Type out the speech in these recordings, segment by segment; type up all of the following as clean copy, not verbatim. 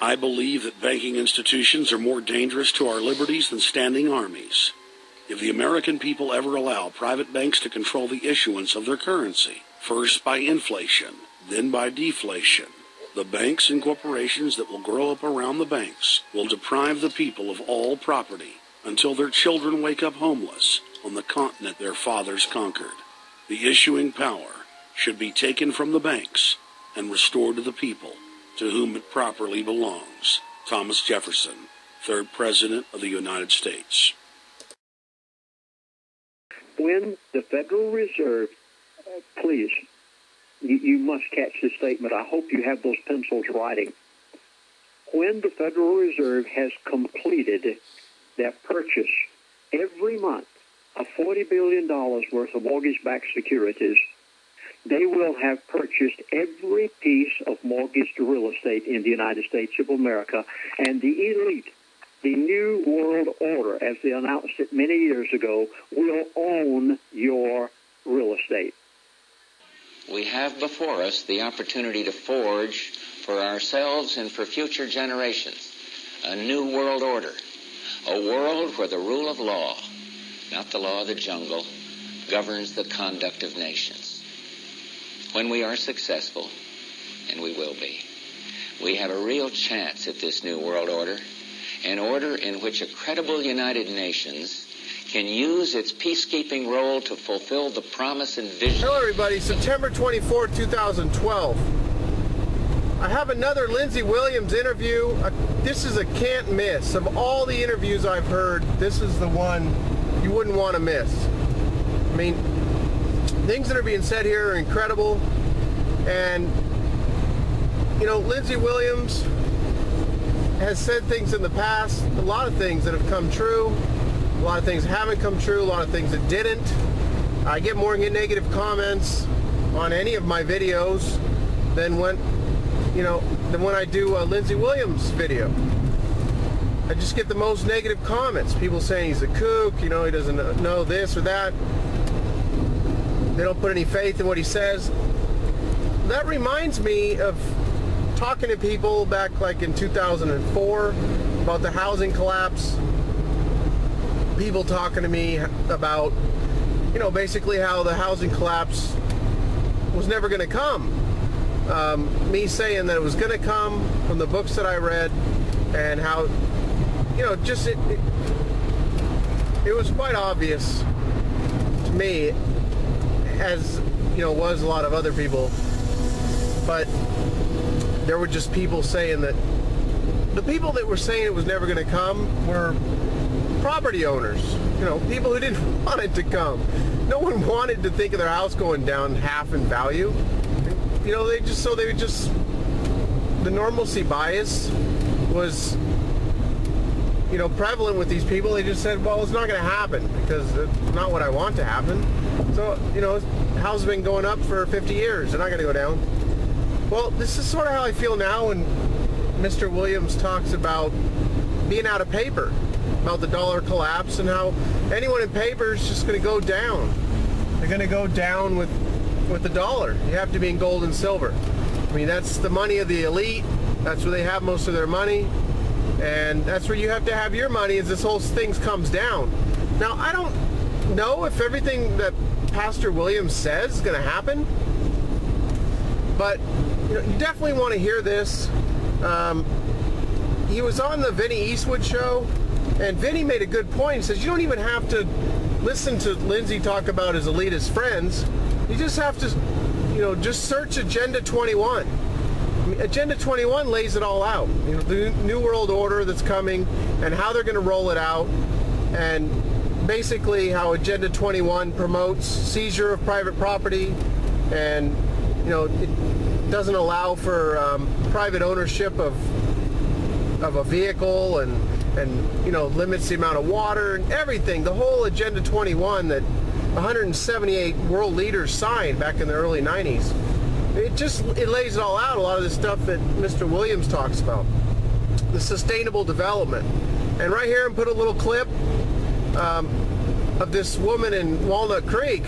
I believe that banking institutions are more dangerous to our liberties than standing armies. If the American people ever allow private banks to control the issuance of their currency, first by inflation, then by deflation, the banks and corporations that will grow up around the banks will deprive the people of all property until their children wake up homeless on the continent their fathers conquered. The issuing power should be taken from the banks and restored to the people, to whom it properly belongs. Thomas Jefferson, 3rd President of the United States. When the Federal Reserve, please, you must catch this statement. I hope you have those pencils writing. When the Federal Reserve has completed that purchase every month of $40 billion worth of mortgage-backed securities, they will have purchased every piece of mortgaged real estate in the United States of America, and the elite, the New World Order, as they announced it many years ago, will own your real estate. We have before us the opportunity to forge for ourselves and for future generations a new world order, a world where the rule of law, not the law of the jungle, governs the conduct of nations. When we are successful, and we will be, we have a real chance at this new world order, an order in which a credible United Nations can use its peacekeeping role to fulfill the promise and vision. Hello everybody, September 24, 2012. I have another Lindsey Williams interview. This is a can't miss. Of all the interviews I've heard, this is the one you wouldn't want to miss. I mean, things that are being said here are incredible, and you know, Lindsey Williams has said things in the past, a lot of things that have come true, a lot of things haven't come true, a lot of things that didn't. I get more negative comments on any of my videos than when I do a Lindsey Williams video. I just get the most negative comments. People saying he's a kook, you know, he doesn't know this or that. They don't put any faith in what he says. That reminds me of talking to people back like in 2004 about the housing collapse. People talking to me about, you know, basically how the housing collapse was never going to come. Me saying that it was going to come from the books that I read, and how, you know, just it was quite obvious to me, as you know, was a lot of other people, but there were just people saying that the people that were saying it was never going to come were property owners, you know, people who didn't want it to come. No one wanted to think of their house going down half in value. You know, the normalcy bias was, you know, prevalent with these people. They just said, well, it's not going to happen because it's not what I want to happen. So, you know, the house has been going up for 50 years. They're not going to go down. Well, this is sort of how I feel now when Mr. Williams talks about being out of paper, about the dollar collapse, and how anyone in paper is just going to go down. They're going to go down with the dollar. You have to be in gold and silver. I mean, that's the money of the elite. That's where they have most of their money. And that's where you have to have your money as this whole thing comes down. Now, I don't know if everything that Pastor Williams says is going to happen, but you know, you definitely want to hear this. He was on the Vinny Eastwood show, and Vinny made a good point. He says you don't even have to listen to Lindsey talk about his elitist friends. You just have to, you know, just search Agenda 21. I mean, Agenda 21 lays it all out. You know, the New World Order that's coming and how they're going to roll it out, and basically how Agenda 21 promotes seizure of private property, and you know, it doesn't allow for private ownership of a vehicle, and you know, limits the amount of water and everything. The whole Agenda 21 that 178 world leaders signed back in the early 90s. It lays it all out, a lot of the stuff that Mr. Williams talks about. The sustainable development. And right here, I'm put a little clip of this woman in Walnut Creek,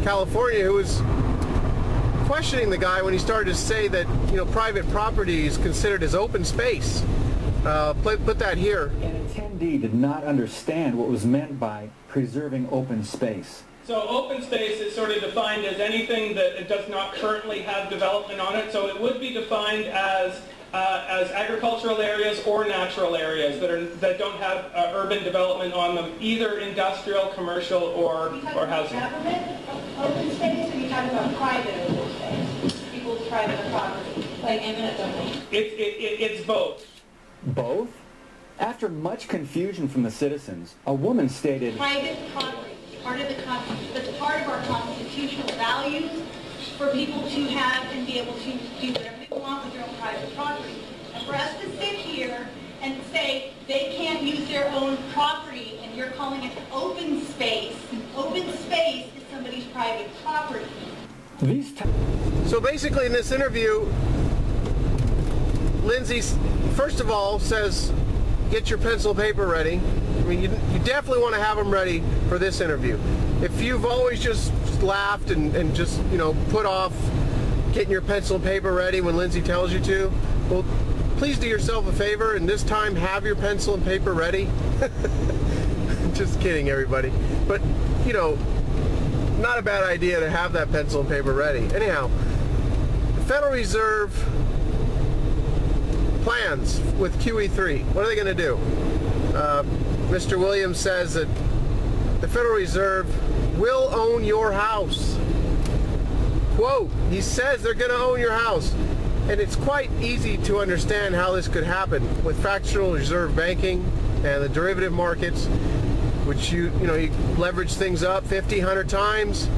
California, who was questioning the guy when he started to say that, you know, private property is considered as open space. Put that here. An attendee did not understand what was meant by preserving open space. So open space is sort of defined as anything that does not currently have development on it. So it would be defined as agricultural areas or natural areas that don't have urban development on them, either industrial, commercial, or housing. Government open space, or are you talking about private open space? People's private property, like eminent domain? It's both. Both? After much confusion from the citizens, a woman stated, Private property, that's part of our constitutional values for people to have and be able to do whatever they want with their own private property. And for us to sit here and say they can't use their own property and you're calling it open space is somebody's private property. So basically in this interview, Lindsey, first of all, says, get your pencil and paper ready. I mean, you definitely want to have them ready for this interview. If you've always just laughed and just, you know, put off getting your pencil and paper ready when Lindsey tells you to, well, please do yourself a favor and this time have your pencil and paper ready. Just kidding, everybody. But, you know, not a bad idea to have that pencil and paper ready. Anyhow, the Federal Reserve plans with QE3. What are they going to do? Mr. Williams says that the Federal Reserve will own your house. Quote, he says they're going to own your house. And it's quite easy to understand how this could happen with fractional reserve banking and the derivative markets, which you leverage things up 50, 100 times.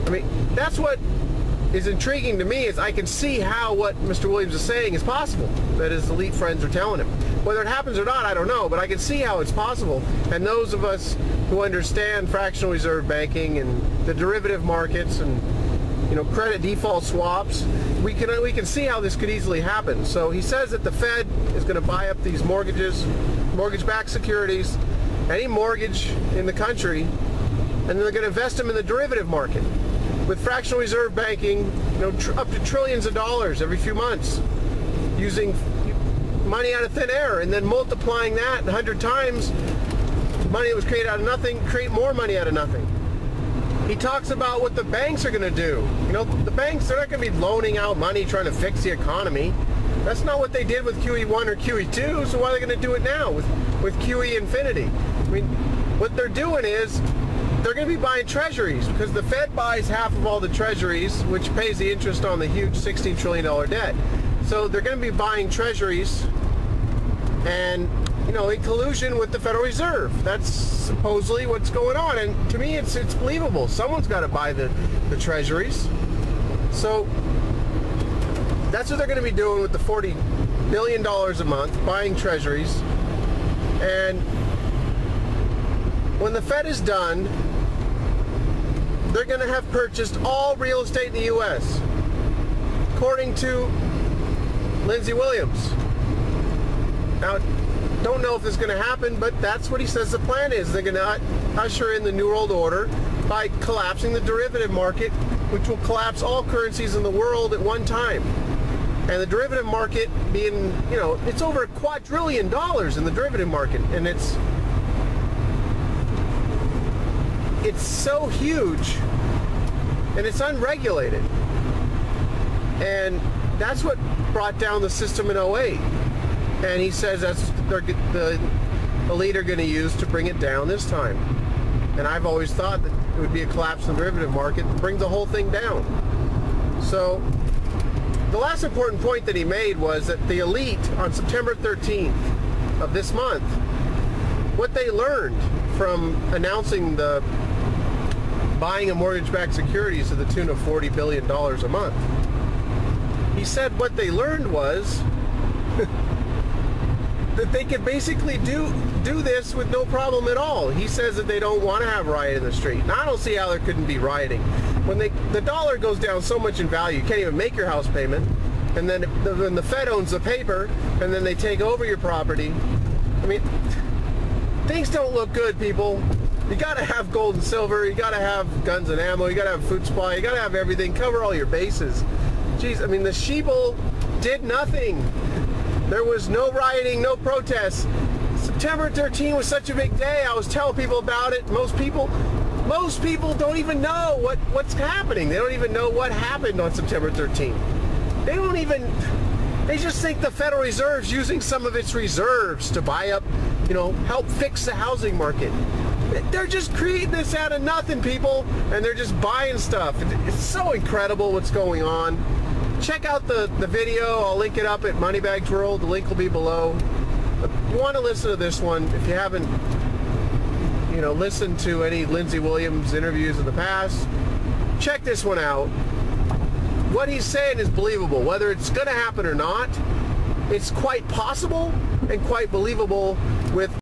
I mean, that's what is intriguing to me, is I can see how what Mr. Williams is saying is possible, that his elite friends are telling him. Whether it happens or not, I don't know, but I can see how it's possible. And those of us who understand fractional reserve banking and the derivative markets and, you know, credit default swaps, we can see how this could easily happen. So he says that the Fed is going to buy up these mortgage-backed securities, any mortgage in the country, and then they're going to invest them in the derivative market with fractional reserve banking, you know, up to trillions of dollars every few months, using money out of thin air and then multiplying that 100 times. Money that was created out of nothing, create more money out of nothing. He talks about what the banks are going to do. You know, the banks, they're not going to be loaning out money trying to fix the economy. That's not what they did with QE1 or QE2, so why are they going to do it now with QE infinity? I mean, what they're doing is they're going to be buying treasuries, because the Fed buys half of all the treasuries, which pays the interest on the huge $16 trillion debt. So they're going to be buying treasuries and, you know, in collusion with the Federal Reserve. That's supposedly what's going on, and to me it's believable. Someone's got to buy the treasuries. So that's what they're going to be doing with the $40 billion a month, buying treasuries. And when the Fed is done, they're going to have purchased all real estate in the U.S., according to Lindsey Williams. Now, don't know if this is going to happen, but that's what he says the plan is. They're going to usher in the New World Order by collapsing the derivative market, which will collapse all currencies in the world at one time. And the derivative market being, you know, it's over $2 quadrillion in the derivative market, and it's so huge, and it's unregulated. And that's what brought down the system in 08. And he says that's the elite are going to use to bring it down this time. And I've always thought that it would be a collapse in the derivative market to bring the whole thing down. So the last important point that he made was that the elite on September 13th of this month, what they learned from announcing the buying of mortgage-backed securities to the tune of $40 billion a month. He said what they learned was that they could basically do this with no problem at all. He says that they don't want to have riot in the street. Now, I don't see how there couldn't be rioting. When the dollar goes down so much in value, you can't even make your house payment. And then when the Fed owns the paper, and then they take over your property. I mean, things don't look good, people. You got to have gold and silver. You got to have guns and ammo. You got to have food supply. You got to have everything. Cover all your bases. Jeez, I mean, the sheeple did nothing. There was no rioting, no protests. September 13 was such a big day. I was telling people about it. Most people don't even know what's happening. They don't even know what happened on September 13. They just think the Federal Reserve's using some of its reserves to buy up, help fix the housing market. They're just creating this out of nothing, people, and they're just buying stuff. It's so incredible what's going on. Check out the video. I'll link it up at Moneybags World. The link will be below. If you want to listen to this one, if you haven't, listened to any Lindsey Williams interviews in the past, check this one out. What he's saying is believable. Whether it's going to happen or not, it's quite possible and quite believable with